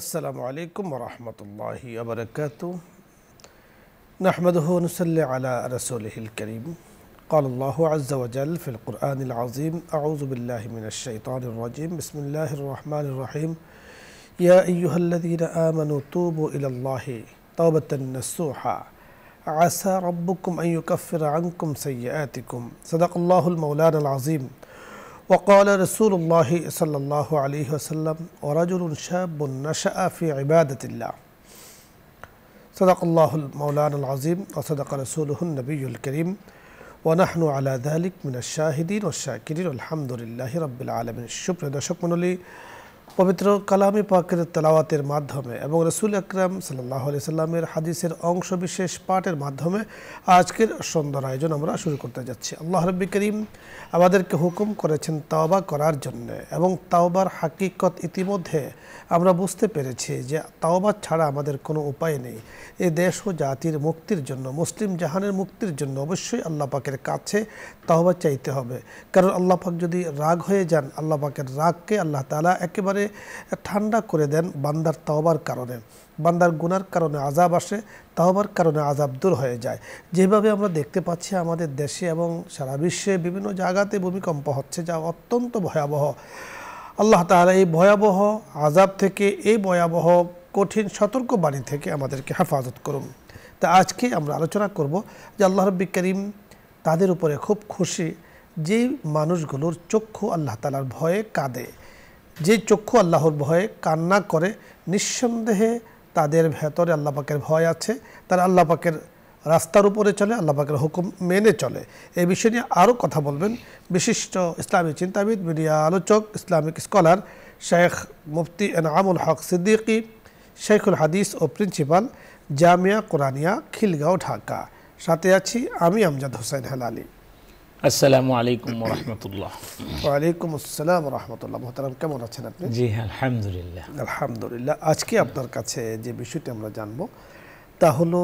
السلام عليكم ورحمة الله وبركاته نحمده ونصلي على رسوله الكريم قال الله عز وجل في القرآن العظيم أعوذ بالله من الشيطان الرجيم بسم الله الرحمن الرحيم يا أيها الذين آمنوا توبوا إلى الله توبة نصوحا عسى ربكم أن يكفر عنكم سيئاتكم صدق الله المولانا العظيم وقال رسول الله صلى الله عليه وسلم ورجل شاب نشأ في عبادة الله صدق الله المولانا العظيم وصدق رسوله النبي الكريم ونحن على ذلك من الشاهدين والشاكرين والحمد لله رب العالمين সুপ্রিয় দর্শক মণ্ডলী পবিত্র কালামে পাকের তেলাওয়াতের মাধ্যমে এবং রাসূল আকরাম সাল্লাল্লাহু আলাইহি সাল্লামের হাদিসের অংশ বিশেষ পাঠের মাধ্যমে আজকের সুন্দর আয়োজন আমরা শুরু করতে যাচ্ছি। আল্লাহ রাব্বুল কারীম আমাদেরকে হুকুম করেছেন তওবা করার জন্য এবং তওবার হাকিকত ইতিমধ্যে আমরা বুঝতে পেরেছি যে তওবা ছাড়া আমাদের কোনো উপায় নেই। এই দেশ ও জাতির মুক্তির জন্য, মুসলিম জাহানের মুক্তির জন্য অবশ্যই আল্লাহ পাকের কাছে তওবা চাইতে হবে। কারণ আল্লাহ পাক যদি রাগ হয়ে যান, আল্লাহ পাকের রাগকে আল্লাহ তাআলা একেবারে ঠান্ডা করে দেন বান্দার তওবার কারণে। বান্দার গুনার কারণে আযাব আসে, তওবার কারণে আযাব দূর হয়ে যায়। যেভাবে আমরা দেখতে পাচ্ছি আমাদের দেশে এবং সারা বিশ্বে বিভিন্ন জায়গাতে ভূমিকম্প হচ্ছে, যা অত্যন্ত ভয়াবহ। আল্লাহ তাআলা এই ভয়াবহ আযাব থেকে, এই ভয়াবহ কঠিন সতর্কবাণী থেকে আমাদেরকে হেফাজত করুন। তা আজকে আমরা আলোচনা করব যে আল্লাহ রাব্বুল কারীম তাদের উপরে খুব খুশি যে মানুষগুলোর চক্ষু আল্লাহ তাআলার ভয়ে কাঁদে, যে চক্ষু আল্লাহর ভয়ে কান্না করে, নিঃসন্দেহে তাদের ভেতরে আল্লাহ পাকের ভয় আছে, তারা আল্লাহ পাকের রাস্তার উপরে চলে, আল্লাহ পাকের হুকুম মেনে চলে। এই বিষয় নিয়ে আরও কথা বলবেন বিশিষ্ট ইসলামী চিন্তাবিদ, মিডিয়া আলোচক, ইসলামিক স্কলার শেখ মুফতি এনামুল হক সিদ্দিকী, শেখুল হাদিস ও প্রিন্সিপাল জামিয়া কোরআনিয়া খিলগাঁও, ঢাকা। সাথে আছি আমি আমজাদ হোসেন হেলালি। আসসালামু আলাইকুম ওয়া রাহমাতুল্লাহ। ওয়ালাইকুম আসসালাম ওয়া রাহমাতুল্লাহ। মুহতারাম, কেমন আছেন আপনি? জি আলহামদুলিল্লাহ। আলহামদুলিল্লাহ। আজকে আপনার কাছে যে বিষয়টি আমরা জানব তা হলো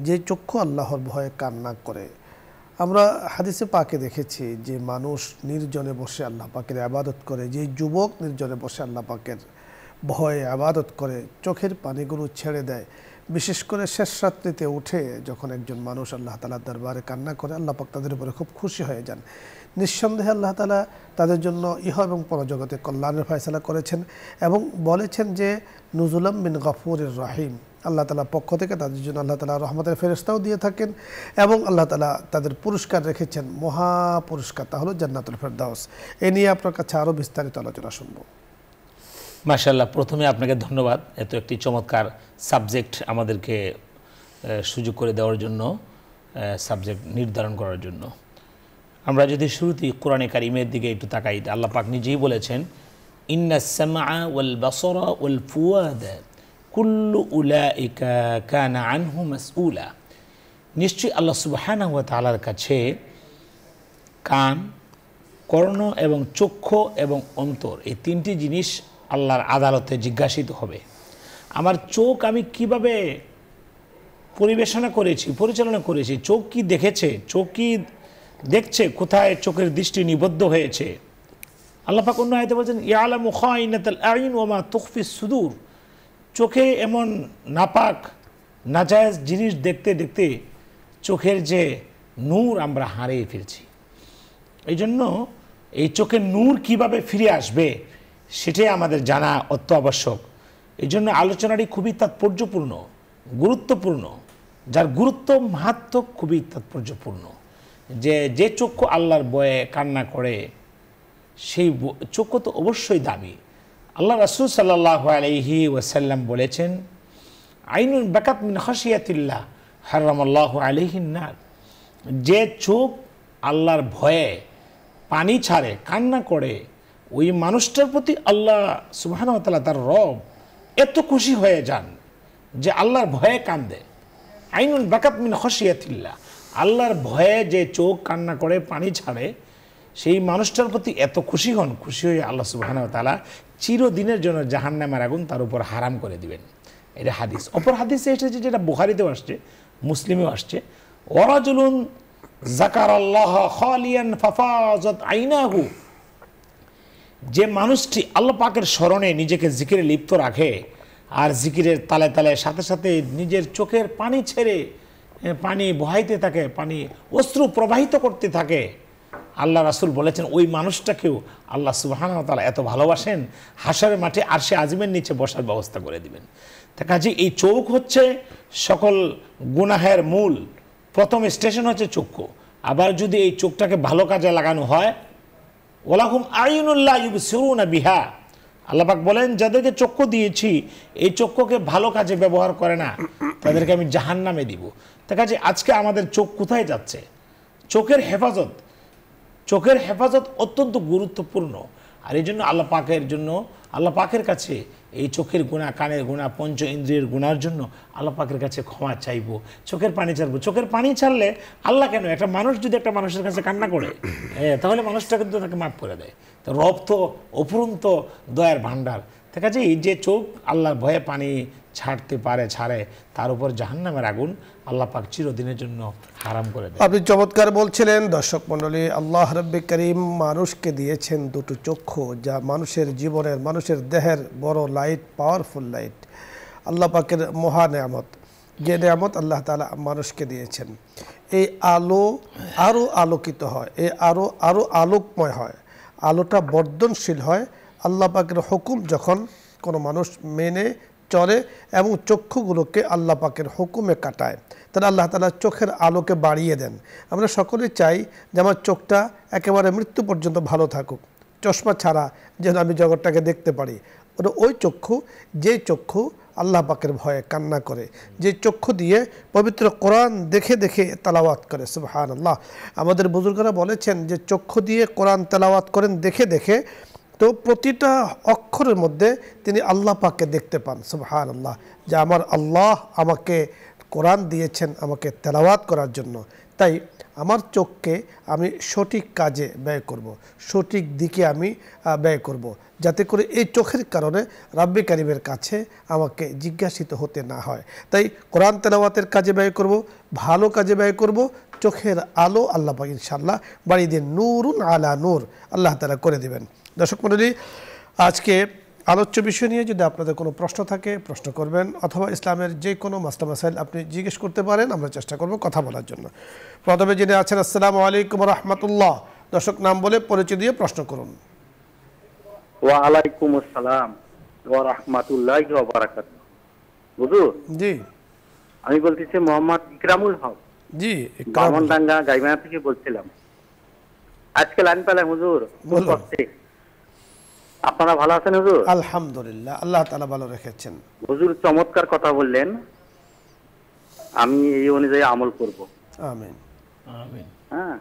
যে চক্ষু আল্লাহর ভয়ে কান্না করে। আমরা হাদিসে পাকে দেখেছি যে মানুষ নির্জনে বসে আল্লাহ পাকের ইবাদত করে, যে যুবক নির্জনে বসে আল্লাহ পাকের ভয়ে ইবাদত করে, চোখের পানিগুলো ছেড়ে দেয়। বিশেষ করে শেষ রাত্রিতে উঠে যখন একজন মানুষ আল্লাহ তাআলার দরবারে কান্না করে, আল্লাহ পাক তাদের উপরে খুব খুশি হয়ে যান। নিঃসন্দেহে আল্লাহ তাআলা তাদের জন্য ইহ এবং পরজগতে কল্যাণের ফয়সালা করেছেন এবং বলেছেন যে নুজুলাম মিন গফুরির রহিম। আল্লাহ তাআলার পক্ষ থেকে তাদের জন্য আল্লাহ তাআলা রহমতের ফেরেশতাও দিয়ে থাকেন এবং আল্লাহ তাআলা তাদের পুরস্কার রেখেছেন, মহা পুরস্কার, তা হলো জান্নাতুল ফেরদাউস। এ নিয়ে আপনার কাছে আরও বিস্তারিত আলোচনা শুনবো। মাশাআল্লাহ, প্রথমে আপনাকে ধন্যবাদ এত একটি চমৎকার সাবজেক্ট আমাদেরকে সুযোগ করে দেওয়ার জন্য, সাবজেক্ট নির্ধারণ করার জন্য। আমরা যদি শুরুতেই কোরআনে কারিমের দিকে একটু তাকাই, আল্লাহ পাক নিজেই বলেছেন ইন্নাস সামআ ওয়াল বাসারা ওয়াল ফুয়াদা কুল্লু উলাইকা কানা আনহু মাসউলা। নিশ্চয়ই আল্লাহ সুবহানাহু ওয়া তাআলার কাছে কান, কর্ণ এবং চক্ষু এবং অন্তর, এই তিনটি জিনিস আল্লাহর আদালতে জিজ্ঞাসিত হবে। আমার চোখ আমি কিভাবে পরিচালনা করেছি, চোখ কি দেখেছে, চোখ কি দেখছে, কোথায় চোখের দৃষ্টি নিবদ্ধ হয়েছে। আল্লাহ পাক অন্য আয়াতে বলেছেন ইয়ালামু খাইনাতাল আইন ওয়া মা তুখফিস সুদূর। চোখে এমন নাপাক নাজায়েজ জিনিস দেখতে দেখতে চোখের যে নূর আমরা হারিয়ে ফেলছি। এই জন্য এই চোখের নূর কিভাবে ফিরে আসবে সেটাই আমাদের জানা অত্যাবশ্যক। এই জন্য আলোচনাটি খুবই তাৎপর্যপূর্ণ, গুরুত্বপূর্ণ, যার গুরুত্ব মাহাত্ম্য খুবই তাৎপর্যপূর্ণ। যে চক্ষু আল্লাহর ভয়ে কান্না করে সেই চক্ষু তো অবশ্যই দামি। আল্লাহ রাসূল সাল্লাল্লাহু আলাইহি ওয়াসাল্লাম বলেছেন আইনুন বাকাত মিন খাশিয়াতিল্লাহ হারামাল্লাহু আলাইহিন নার। যে চোখ আল্লাহর ভয়ে পানি ছাড়ে, কান্না করে, ওই মানুষটার প্রতি আল্লাহ সুবহানাহু ওয়া তাআলা, তার রব এত খুশি হয়ে যান যে আল্লাহর ভয়ে কান্দে। আইনুন বাকাত মিন খাশিয়াতিল্লাহ, আল্লাহর ভয়ে যে চোখ কান্না করে, পানি ছাড়ে, সেই মানুষটার প্রতি এত খুশি হন, খুশি হয়ে আল্লাহ সুবহানাহু ওয়া তাআলা চিরদিনের জন্য জাহান্নামের আগুন তার উপর হারাম করে দিবেন। এটা হাদিস। অপর হাদিসে এসেছে, যেটা বুখারীতেও আসছে, মুসলিমেও আসছে, ওয়ারাজুলুন যাকারাল্লাহ খালিয়ান ফাফাজাত আইনাহু। যে মানুষটি আল্লাহ পাকের স্মরণে নিজেকে জিকিরে লিপ্ত রাখে, আর জিকিরের তালে তালে সাথে সাথে নিজের চোখের পানি ছেড়ে পানি বহাইতে থাকে, পানি অশ্রু প্রবাহিত করতে থাকে, আল্লাহ রাসূল বলেছেন ওই মানুষটাকেও আল্লাহ সুবহানাহু ওয়া তাআলা এত ভালোবাসেন, হাশরের মাঠে আরশে আজিমের নিচে বসার ব্যবস্থা করে দিবেন। তা কাজে এই চোখ হচ্ছে সকল গুনাহের মূল, প্রথম স্টেশন হচ্ছে চক্ষু। আবার যদি এই চোখটাকে ভালো কাজে লাগানো হয়, ওয়ালাহুম আইনুল্লাহ ইউবসিরুনা বিহা, আল্লাহ পাক বলেন যাদেরকে চক্ষু দিয়েছি এই চক্ষুকে ভালো কাজে ব্যবহার করে না তাদেরকে আমি জাহান্নামে দিব। তা কাজে আজকে আমাদের চোখ কোথায় যাচ্ছে? চোখের হেফাজত অত্যন্ত গুরুত্বপূর্ণ। আর এই জন্য আল্লাহ পাকের কাছে এই চোখের গুনাহ, কানের গুনাহ, পঞ্চ ইন্দ্রিয়ের গুনার জন্য আল্লাহ পাকের কাছে ক্ষমা চাইবো, চোখের পানি ছাড়বো। চোখের পানি ছাড়লে আল্লাহ কেন, একটা মানুষ যদি একটা মানুষের কাছে কান্না করে তাহলে মানুষটা কিন্তু তাকে মাফ করে দেয়। তো রব তো অফুরন্ত দয়ার ভাণ্ডার। ঠিক আছে, এই যে চোখ আল্লাহর ভয়ে পানি ছাড়ে, তার উপর জাহান্নামের আগুন আল্লাহ পাক চিরদিনের জন্য হারাম করে দেয়। আপনি চমৎকার বলছিলেন। দর্শক মণ্ডলী, আল্লাহ রাব্বে কারীম মানুষকে দিয়েছেন দুটো চক্ষু, যা মানুষের জীবনের, মানুষের দেহের বড় লাইট, পাওয়ারফুল লাইট, আল্লাহ পাকের মহা নেয়ামত। যে নেয়ামত আল্লাহ তাআলা মানুষকে দিয়েছেন, এই আলো আরও আলোকিত হয়, এই আরও আলোকময় হয়, আলোটা বর্ধনশীল হয় আল্লাহ পাকের হুকুম যখন কোনো মানুষ মেনে চলে এবং চক্ষুগুলোকে আল্লাহ পাকের হুকুমে কাটায়, তাহলে আল্লাহ তাআলা চোখের আলোকে বাড়িয়ে দেন। আমরা সকলেই চাই যে আমার চোখটা একেবারে মৃত্যু পর্যন্ত ভালো থাকুক, চশমা ছাড়া যেন আমি জগৎটাকে দেখতে পারি। ওই চক্ষু, যে চক্ষু আল্লাহ পাকের ভয়ে কান্না করে, যে চক্ষু দিয়ে পবিত্র কোরআন দেখে দেখে তেলাওয়াত করে, সুবহানাল্লাহ। আমাদের বুজুর্গরা বলেছেন যে চক্ষু দিয়ে কোরআন তেলাওয়াত করেন দেখে দেখে, তো প্রতিটা অক্ষরের মধ্যে তিনি আল্লাহ পাককে দেখতে পান, সুবহানাল্লাহ। যে আমার আল্লাহ আমাকে কোরআন দিয়েছেন আমাকে তেলাওয়াত করার জন্য, তাই আমার চোখকে আমি সঠিক কাজে ব্যয় করব, সঠিক দিকে আমি ব্যয় করব, যাতে করে এই চোখের কারণে রাব্বে কারীমের কাছে আমাকে জিজ্ঞাসিত হতে না হয়। তাই কোরআন তেলাওয়াতের কাজে ব্যয় করব, ভালো কাজে ব্যয় করব, চোখের আলো আল্লাহ পাক ইনশাআল্লাহ বাড়িয়ে দিন, নূরুন আলা নূর আল্লাহ তাআলা করে দিবেন। দর্শক মণ্ডলী, আজকে আলোচ্য বিষয় নিয়ে যদি আপনাদের কোনো প্রশ্ন থাকে প্রশ্ন করবেন, অথবা ইসলামের যে কোনো মাসলা মাসাইল আপনি জিজ্ঞেস করতে পারেন, আমরা চেষ্টা করব কথা বলার জন্য। প্রথমে যিনি আছেন, আসসালামু আলাইকুম রাহমাতুল্লাহ। দর্শক নাম বলে পরিচয় দিয়ে প্রশ্ন করুন। ওয়া আলাইকুম আসসালাম ওয়া রাহমাতুল্লাহি ওয়া বারাকাতুহু। হুজুর, জি, আমি বলতেছি মোহাম্মদ ইকরামুল হক, জি, ব্রাহ্মণডাঙ্গা গাইবান্ধা থেকে বলছিলাম। আজকে লাইন পেলাম হুজুর, আপনারা ভালো আছেন হুজুর? আলহামদুলিল্লাহ, আল্লাহ তাআলা ভালো রেখেছেন। হুজুর চমৎকার কথা বললেন, আমি এই অনুযায়ী আমল করব। আমিন আমিন। হ্যাঁ,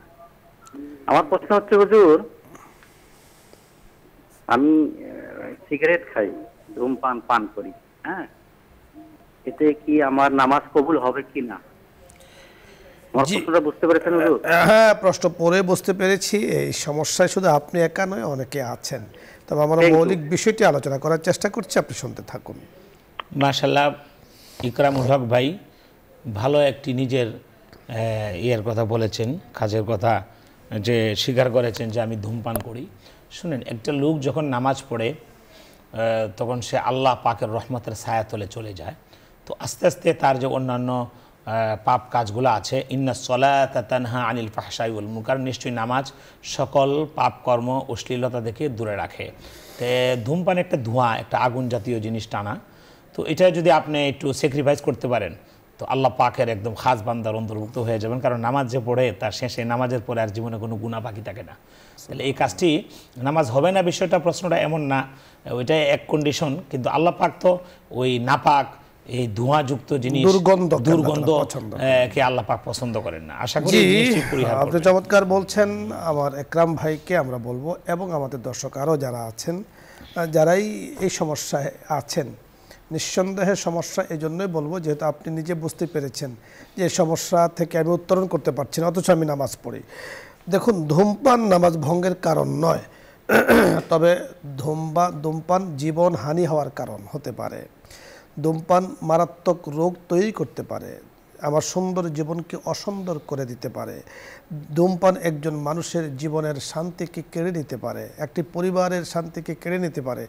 আমার প্রশ্ন হচ্ছে হুজুর, আমি সিগারেট খাই, ধূমপান পান করি, হ্যাঁ, এতে কি আমার নামাজ কবুল হবে কি না? বুঝতে পেরেছেন হুজুর? হ্যাঁ, প্রশ্ন পরে বুঝতে পেরেছি। এই সমস্যায় শুধু আপনি একা নয়, অনেকে আছেন। তবে আমরা মৌলিক বিষয়টি আলোচনা করার চেষ্টা করছি, আপনি শুনতে থাকুন। মাশাআল্লাহ, ইকরামুল হক ভাই ভালো একটি নিজের ইয়ের কথা বলেছেন, কাজের কথা, যে স্বীকার করেছেন যে আমি ধূমপান করি। শুনেন, একটা লোক যখন নামাজ পড়ে তখন সে আল্লাহ পাকের রহমতের ছায়াতলে চলে যায়। তো আস্তে আস্তে তার যে অন্যান্য পাপ কাজগুলো আছে, ইন্না সলাতা তানহা আনিল ফাহশাই ওয়াল মুনকার, নিশ্চয়ই নামাজ সকল পাপ কর্ম অশ্লীলতা থেকে দূরে রাখে। তো ধূমপান একটা ধোঁয়া, একটা আগুন জাতীয় জিনিস টানা, তো এটা যদি আপনি একটু স্যাক্রিফাইস করতে পারেন তো আল্লাহ পাকের একদম খাস বান্দার অন্তর্ভুক্ত হয়ে যাবেন। কারণ নামাজ যে পড়ে তার শেষে নামাজের পরে আর জীবনে কোনো গুনাহ বাকি থাকে না। তাহলে এই কাজটি নামাজ হবে না বিষয়টা, প্রশ্নটা এমন না, ওইটাই এক কন্ডিশন। কিন্তু আল্লাহ পাক তো ওই নাপাক, এই ধোঁয়াযুক্ত জিনিস, দুর্গন্ধ কে আল্লাহ পাক পছন্দ করেন না। আশা করি আপনি চমৎকার বলছেন। আমার একরাম ভাইকে আমরা বলবো, এবং আমাদের দর্শক আরও যারা আছেন, যারাই এই সমস্যায় আছেন, নিঃসন্দেহে সমস্যা এই জন্যই বলবো যেহেতু আপনি নিজে বুঝতে পেরেছেন যে সমস্যা থেকে আমি উত্তরণ করতে পারছি না, অথচ আমি নামাজ পড়ি। দেখুন, ধূমপান নামাজ ভঙ্গের কারণ নয়, তবে ধূমপান জীবন হানি হওয়ার কারণ হতে পারে। ধূমপান মারাত্মক রোগ তৈরি করতে পারে। আমার সুন্দর জীবনকে অসুন্দর করে দিতে পারে। ধূমপান একজন মানুষের জীবনের শান্তিকে কেড়ে নিতে পারে, একটি পরিবারের শান্তিকে কেড়ে নিতে পারে।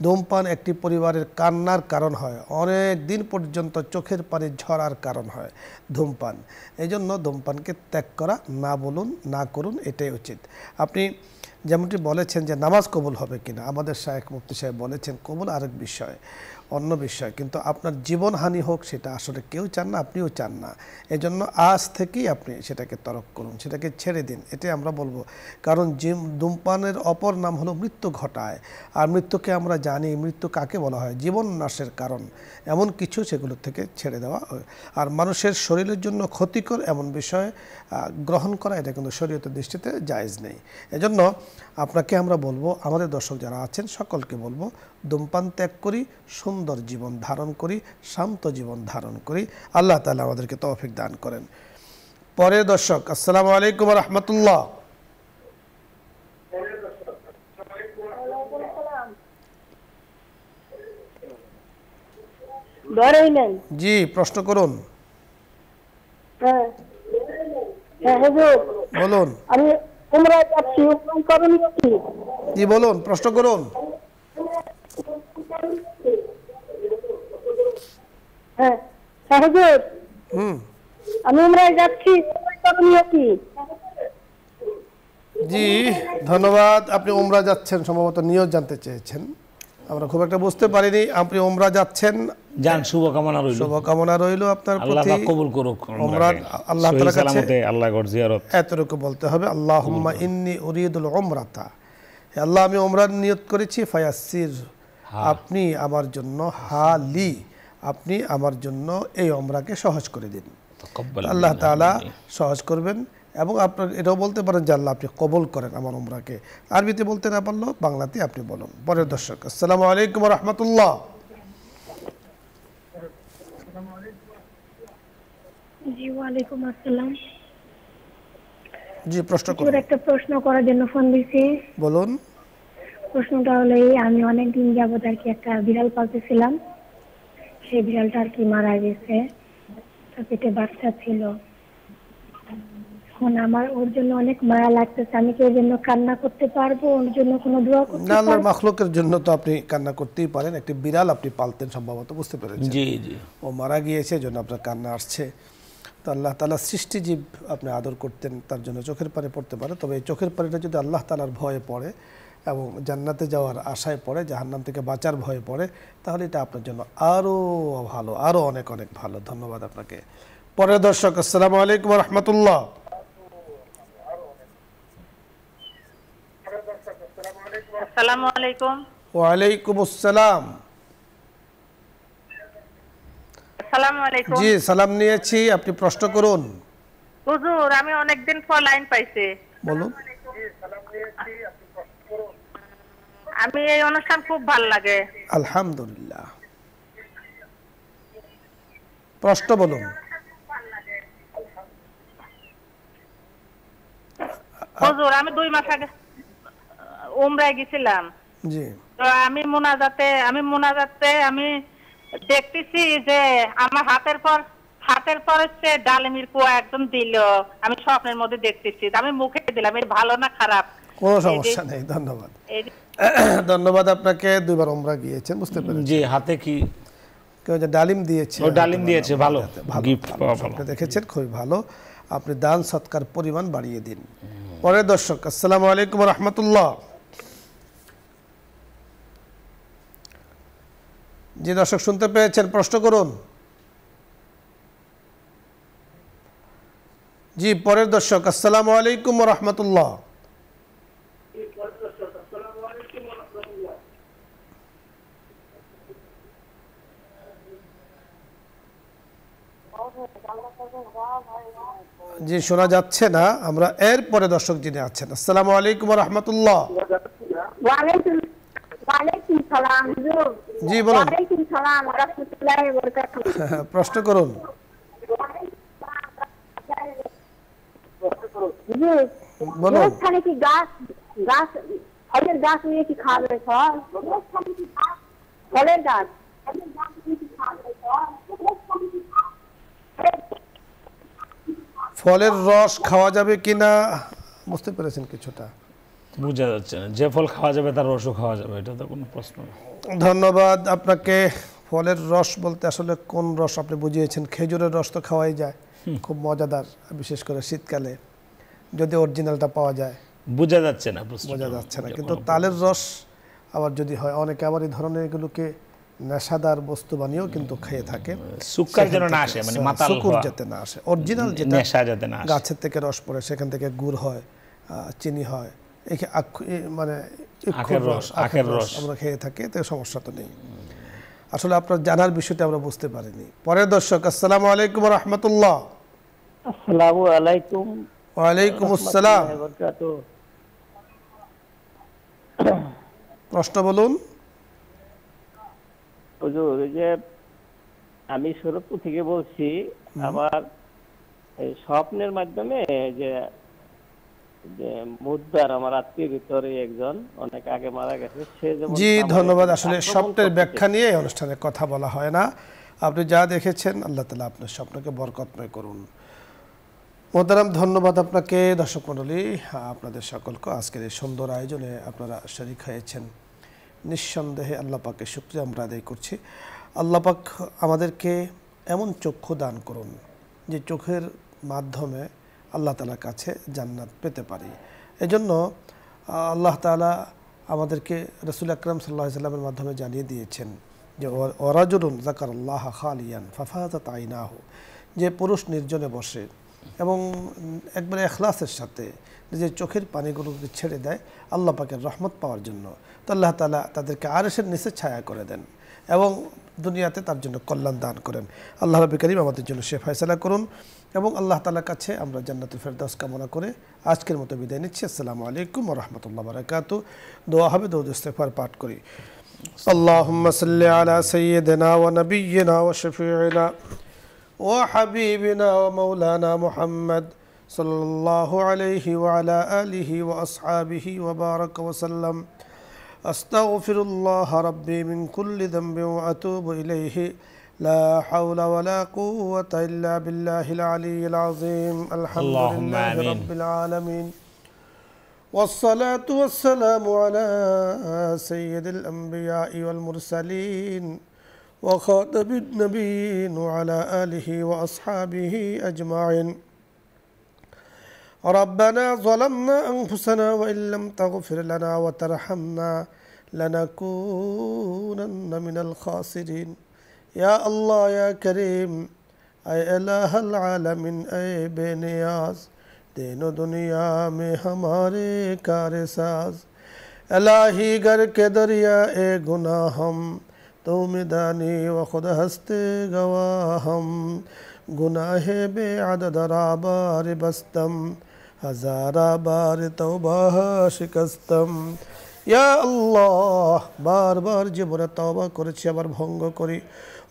ধূমপান একটি পরিবারের কান্নার কারণ হয়, অনেক দিন পর্যন্ত চোখের পানি ঝরার কারণ হয় ধূমপান। এই জন্য ধূমপানকে ত্যাগ করা, না বলুন, না করুন, এটাই উচিত। আপনি যেমনটি বলেছেন যে নামাজ কবুল হবে কিনা, আমাদের শায়েখ মুফতি সাহেব বলেছেন কবুল আরেক বিষয়, অন্য বিষয়, কিন্তু আপনার জীবনহানি হোক সেটা আসলে কেউ চান না, আপনিও চান না। এজন্য আজ থেকেই আপনি সেটাকে তরক করুন, সেটাকে ছেড়ে দিন, এটাই আমরা বলবো। কারণ ধূমপানের অপর নাম হলো মৃত্যু ঘটায়, আর মৃত্যুকে আমরা জানি, মৃত্যু কাকে বলা হয়, জীবন নাশের কারণ এমন কিছু, সেগুলো থেকে ছেড়ে দেওয়া। আর মানুষের শরীরের জন্য ক্ষতিকর এমন বিষয় গ্রহণ করা, এটা কিন্তু শরীয়তের দৃষ্টিতে জায়েজ নেই। এজন্য আপনাকে আমরা বলবো, আমাদের দর্শক যারা আছেন সকলকে বলবো, ধূমপান ত্যাগ করি, সুন্দর জীবন ধারণ করি, শান্ত জীবন ধারণ করি। আল্লাহ তাআলা আমাদেরকে তৌফিক দান করেন। পরে দর্শক, আসসালামু আলাইকুম ওয়া রাহমাতুল্লাহ। জি, প্রশ্ন করুন। বলুন। আমি উমরা যাচ্ছি, করণীয় কি? জি বলুন, প্রশ্ন করুন। হ্যাঁ হুজুর, আমি উমরায় যাচ্ছি, করণীয় কি? জি ধন্যবাদ। আপনি উমরা যাচ্ছেন, সম্ভবত নিয়ত জানতে চেয়েছেন, আমরা খুব একটা বুঝতে পারিনি। আপনি উমরা যাচ্ছেন, যান, শুভকামনা রইল। শুভকামনা রইল আপনার প্রতি। আল্লাহ পাক কবুল করুক উমরা। আল্লাহ তাআলার কাছে আল্লাহ গড় জিয়ারত এতটুকু বলতে হবে, আল্লাহুম্মা ইন্নী উরিদুল উমরাতা, হে আল্লাহ আমি উমরার নিয়ত করেছি, ফায়াসসির, আপনি আমার জন্য, হালি, আপনি আমার জন্য এই উমরাকে সহজ করে দিন। আল্লাহ তাআলা সহজ করবেন। এবং আপনার এটাও বলতে পারেন যে আল্লাহ আপনি কবুল করেন আমার উমরাকে। আরবিতে বলতে না পারলেও বাংলাতে আপনি বলুন। পরের দর্শক, আসসালামু আলাইকুম ওয়া রাহমাতুল্লাহ। জি ওয়ালাইকুম আসসালাম। জি প্রশ্ন করুন। একটা প্রশ্ন করার জন্য ফোন দিয়েছি। বলুন। প্রশ্নটা হলো, আমি অনেক দিন যাবত আর কি একটা বিড়াল পালতেছিলাম, সেই বিড়ালটা আর কি মারা গেছে, পেটে বাচ্চা ছিল। এখন আমার ওর জন্য অনেক মায়া লাগতেছে, আমি কি ওর জন্য কান্না করতে পারবো? ওর জন্য কোনো দোয়া করতে পারবো? না, আল্লাহর মাখলুকের জন্য তো আপনি কান্না করতেই পারেন। একটি বিড়াল আপনি পালতেন সম্ভবত, বুঝতে পেরেছেন। জি জি, ও মারা গিয়েছে, জন্য আপনার কান্না আসছে। তো আল্লাহ তাআলা সৃষ্টিজীব আপনি আদর করতেন, তার জন্য চোখের পানি পড়তে পারে। তবে এই চোখের পানিটা যদি আল্লাহ তাআলার ভয়ে পড়ে এবং জান্নাতে যাওয়ার আশায় পড়ে, জাহান্নাম থেকে বাঁচার ভয়ে পড়ে, তাহলে এটা আপনার জন্য আরও ভালো, আরও অনেক অনেক ভালো। ধন্যবাদ আপনাকে। পরের দর্শক, আসসালামু আলাইকুম ওয়া রাহমাতুল্লাহ। আসসালামু আলাইকুম। ওয়া আলাইকুম আসসালাম। আসসালামু আলাইকুম। জি সালাম নিয়েছি, আপনি প্রশ্ন করুন। হুজুর, আমি অনেকদিন পর লাইন পাইছি। বলুন। আমি এই অনুষ্ঠান খুব ভালো লাগে। আলহামদুলিল্লাহ। প্রশ্ন বলুন। হুজুর, আমি 2 মাস আগে উমরায় গেছিলাম। জি। তো আমি মোনাজাতে আমি দেখতেছি যে আমার হাতের পর হচ্ছে ডালিমির কুয়া একদম দিল। আমি স্বপ্নের মধ্যে দেখতেছি, আমি মুখে দিলাম। এর ভালো না খারাপ? কোনো সমস্যা নেই, ধন্যবাদ। ধন্যবাদ আপনাকে। 2 বার উমরা গিয়েছেন, বুঝতে পেরেছি। জি, হাতে কি কেউ যে ডালিম দিয়েছে, ও ডালিম দিয়েছে, ভালো গিফট পাওয়া ভালো। আপনি দেখেছেন, খুবই ভালো। আপনি দান সৎকার পরিমাণ বাড়িয়ে দিন। পরের দর্শক, আসসালামু আলাইকুম ওয়া রাহমাতুল্লাহ। জি দর্শক, শুনতে পেয়েছেন, প্রশ্ন করুন। জি পরের দর্শক, আসসালামু আলাইকুম ওয়া রাহমাতুল্লাহ। জি শোনা যাচ্ছে না, আমরা এর পরে দর্শক যিনি আছেন। আসসালামু আলাইকুম ওয়া রাহমাতুল্লাহ। ওয়ালাইকুম সালাম হুজুর। জি বলুন। ওয়ালাইকুম সালাম ওয়া রাহমাতুল্লাহি ওয়া বারাকাতুহু। প্রশ্ন করুন। হুজুর, বলুন। এখানে কি গাছ ফলের গাছ নিয়ে কি খাবে? ফলের গাছ ফলের রস খাওয়া যাবে কিনা বুঝতে পেরেছেন কিছুটা? বোঝা যাচ্ছে না। যে ফল খাওয়া যাবে তার রসও খাওয়া যাবে, এটা তো কোনো প্রশ্ন না। ধন্যবাদ আপনাকে। ফলের রস বলতে আসলে কোন রস আপনি বুঝিয়েছেন? খেজুরের রস তো খাওয়াই যায়, খুব মজাদার, বিশেষ করে শীতকালে যদি অরিজিনালটা পাওয়া যায়। বোঝা যাচ্ছে না, বোঝা যাচ্ছে না। কিন্তু তালের রস আবার যদি হয়, অনেকে আবার এই ধরনের এগুলোকে নেশাদার বস্তু বানিয়েও কিন্তু খেয়ে থাকে, সুক্কার যেন না আসে, মানে মাতাল সুকুর যাতে না আসে, অরিজিনাল যেটা নেশা যাতে না আসে, গাছের থেকে রস পড়ে সেখান থেকে গুড় হয়, চিনি হয়, মানে আখের রস আমরা খেয়ে থাকি, তো সমস্যা তো নেই। আসলে আপনার জানার বিষয়টা আমরা বুঝতে পারিনি। পরের দর্শক, আসসালামু আলাইকুম ওয়া রাহমাতুল্লাহ। আসসালামু আলাইকুম। ওয়া আলাইকুম আসসালাম। প্রশ্ন বলুন। হুজুর, যে আমি শরীয়তপুর থেকে বলছি, আমার এই স্বপ্নের মাধ্যমে যে মুদ্দার আমার আত্মীয় ভিতরে একজন অনেক আগে মারা গেছে, সে যেমন। জি ধন্যবাদ। আসলে স্বপ্নের ব্যাখ্যা নিয়ে এই অনুষ্ঠানে কথা বলা হয় না। আপনি যা দেখেছেন, আল্লাহ তাআলা আপনার স্বপ্নকে বরকতময় করুন। মোহতারাম, ধন্যবাদ আপনাকে। দর্শক মণ্ডলী, আপনাদের সকলকে আজকের এই সুন্দর আয়োজনে আপনারা শরীক হয়েছেন, নিঃসন্দেহে আল্লাহ পাকের শুকরিয়া আমরা আদায় করছি। আল্লাহ পাক আমাদেরকে এমন চক্ষু দান করুন যে চোখের মাধ্যমে আল্লাহ তাআলার কাছে জান্নাত পেতে পারি। এজন্য আল্লাহ তাআলা আমাদেরকে রাসূল আকরাম সাল্লাল্লাহু আলাইহি ওয়াসাল্লামের মাধ্যমে জানিয়ে দিয়েছেন যে ওয়ারাজুলুন যাকারাল্লাহ খালিয়ান ফাফাযাত আইনাহু, যে পুরুষ নির্জনে বসে এবং একবারে ইখলাসের সাথে নিজের চোখের পানিগুলোকে ছেড়ে দেয় আল্লাহ পাকের রহমত পাওয়ার জন্য, তো আল্লাহ তাআলা তাদেরকে আরশের নিচে ছায়া করে দেন এবং দুনিয়াতে তার জন্য কল্যাণ দান করেন। আল্লাহ রাব্বুল কারীম আমাদের জন্য সে ফয়সালা করুন এবং আল্লাহ তাআলার কাছে আমরা জান্নাতুল ফেরদাউস কামনা করে আজকের মতো বিদায় নিচ্ছি। আসসালামু আলাইকুম ওয়া রাহমাতুল্লাহি ওয়া বারাকাতুহু। দোয়া হবে, দরুদ ইস্তিগফার পাঠ করি। আল্লাহুম্মা সাল্লি আলা সাইয়্যিদিনা ওয়া নাবিয়্যিনা ওয়া শাফিঈনা ওয়া হাবিবিনা ওয়া মাওলানা মুহাম্মদ সাল্লাল্লাহু আলাইহি ওয়া আলা আলিহি ওয়া আসহাবিহি ওয়া বারাকা ওয়া সাল্লাম। আস্তাগফিরুল্লাহ রাব্বি মিন কুল্লি যামবিন ওয়া আতুবু ইলাইহি লা হাওলা ওয়া লা কুওয়াতা ইল্লা বিল্লাহিল আলিয়্যিল আযীম। আলহামদুলিল্লাহি রাব্বিল আলামিন والصلاة والسلام على سيد الأنبياء والمرسلين وخاتم النبيين وعلى آله وأصحابه أجمعين. ربنا ظلمنا أنفسنا وإن لم تغفر لنا وترحمنا لنكونن من الخاسرين. يا الله يا كريم، أي إله العالمين، أي बेनियाज दीन दुनिया में हमारे कार साज। इलाही गर के दरिया ए गुनाह हम, तुम दानी व खुद हस्ते गवाह हम। गुनाहे बेअदद राबार बस्तम, हजारा बार तौबा शिकस्तम। या अल्लाह, बार बार জীবনে তওবা করেছি, আবার ভঙ্গ করি।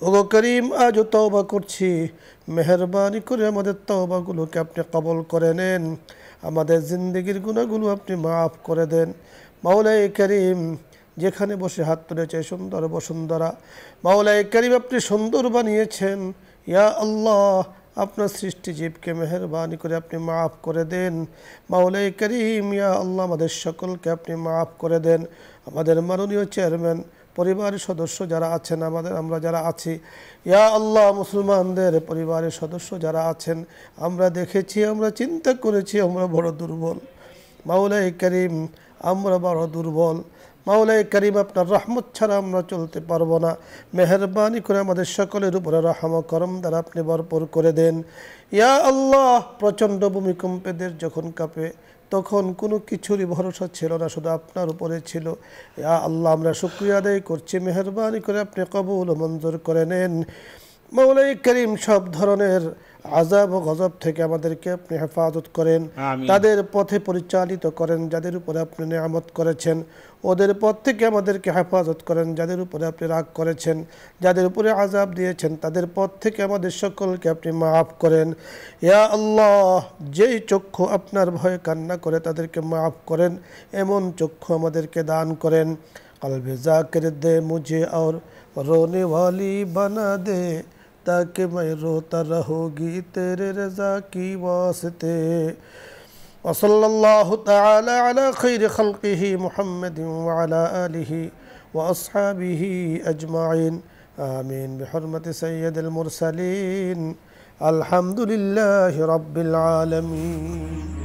ওগো করিম, আজও তওবা করছি, মেহেরবানি করে আমাদের তওবাগুলোকে আপনি কবুল করে নেন, আমাদের জিন্দেগির গুনাহগুলো আপনি মাফ করে দেন। মাওলাই করিম, যেখানে বসে হাত তুলেছে সুন্দর বসুন্ধরা, মাওলাই করিম আপনি সুন্দর বানিয়েছেন। ইয়া আল্লাহ, আপনার সৃষ্টি জীবকে মেহেরবানি করে আপনি মাফ করে দেন। মাওলাই করিম, ইয়া আল্লাহ, আমাদের সকলকে আপনি মাফ করে দেন। আমাদের মাননীয় চেয়ারম্যান, পরিবারের সদস্য যারা আছেন, আমরা যারা আছি, ইয়া আল্লাহ, মুসলমানদের পরিবারের সদস্য যারা আছেন, আমরা দেখেছি, আমরা চিন্তা করেছি, আমরা বড় দুর্বল। মাওলাই করিম, আমরা বড় দুর্বল। মাওলাই করিম, আপনার রহমত ছাড়া আমরা চলতে পারবো না। মেহেরবানি করে আমাদের সকলের উপরে রহম করম দ্বারা আপনি ভরপুর করে দেন। ইয়া আল্লাহ, প্রচণ্ড ভূমিকম্পেদের যখন কাঁপে তখন কোনো কিছুরই ভরসা ছিল না, শুধু আপনার উপরে ছিল। ইয়া আল্লাহ, আমরা শুকরিয়া আদায় করছি, মেহেরবানি করে আপনি কবুল ও মঞ্জুর করে নেন। মাওলাই করিম, সব ধরনের আযাব ও গজব থেকে আমাদেরকে আপনি হেফাজত করেন, তাদের পথে পরিচালিত করেন যাদের উপরে আপনি নিয়ামত করেছেন, ওদের পথ থেকে আমাদেরকে হেফাজত করেন যাদের উপরে আপনি রাগ করেছেন, যাদের উপরে আযাব দিয়েছেন তাদের পথ থেকে আমাদের সকলকে আপনি মাফ করেন। ইয়া আল্লাহ, যেই চক্ষু আপনার ভয়ে কান্না করে তাদেরকে মাফ করেন, এমন চক্ষু আমাদেরকে দান করেন। কলবে জাকির দে মুঝে और रोने वाली बना दे, ताकि मैं रोता रहूँगी तेरे रज़ा की वास्ते। वसल्लल्लाहु तआला अला खैरि खल्क़िही मुहम्मद व अला आलिही व अस्हाबिही अजमाइन। आमीन बिहुर्मति सय्यदिल मुरसलीन। अल्हम्दुलिल्लाहि रब्बिल आलमीन।